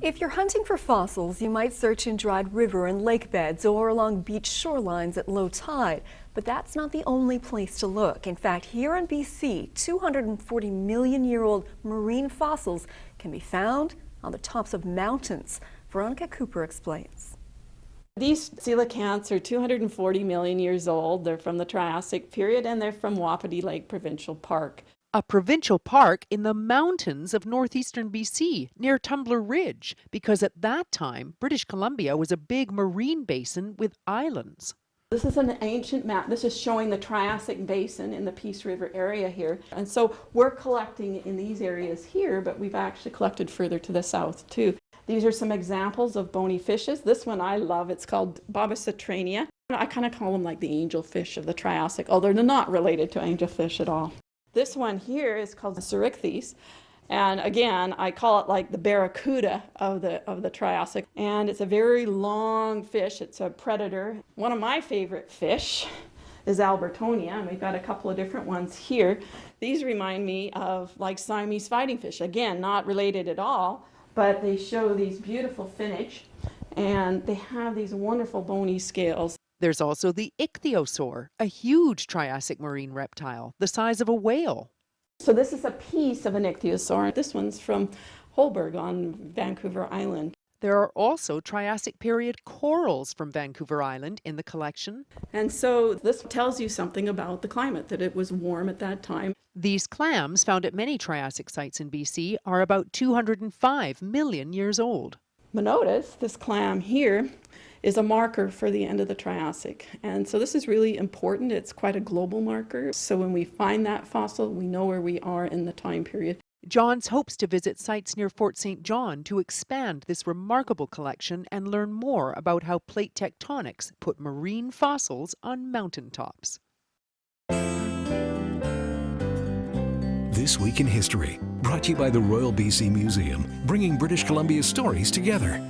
If you're hunting for fossils, you might search in dried river and lake beds or along beach shorelines at low tide. But that's not the only place to look. In fact, here in BC, 240 million-year-old marine fossils can be found on the tops of mountains. Veronica Cooper explains. These coelacanths are 240 million years old. They're from the Triassic period and they're from Wapiti Lake Provincial Park. A provincial park in the mountains of northeastern BC near Tumbler Ridge, because at that time, British Columbia was a big marine basin with islands. This is an ancient map. This is showing the Triassic basin in the Peace River area here. And so we're collecting in these areas here, but we've actually collected further to the south too. These are some examples of bony fishes. This one I love. It's called Bobisatrania. I kind of call them like the angelfish of the Triassic, although they're not related to angelfish at all. This one here is called Serichthys, and again, I call it like the barracuda of the Triassic, and it's a very long fish. It's a predator. One of my favorite fish is Alberto Nia, and we've got a couple of different ones here. These remind me of like Siamese fighting fish. Again, not related at all, but they show these beautiful finnage, and they have these wonderful bony scales. There's also the Ichthyosaur, a huge Triassic marine reptile, the size of a whale. So this is a piece of an Ichthyosaur. This one's from Holberg on Vancouver Island. There are also Triassic period corals from Vancouver Island in the collection. And so this tells you something about the climate, that it was warm at that time. These clams, found at many Triassic sites in BC, are about 205 million years old. But notice this clam here is a marker for the end of the Triassic. And so this is really important. It's quite a global marker. So when we find that fossil, we know where we are in the time period. Johns hopes to visit sites near Fort St. John to expand this remarkable collection and learn more about how plate tectonics put marine fossils on mountaintops. This Week in History, brought to you by the Royal BC Museum, bringing British Columbia's stories together.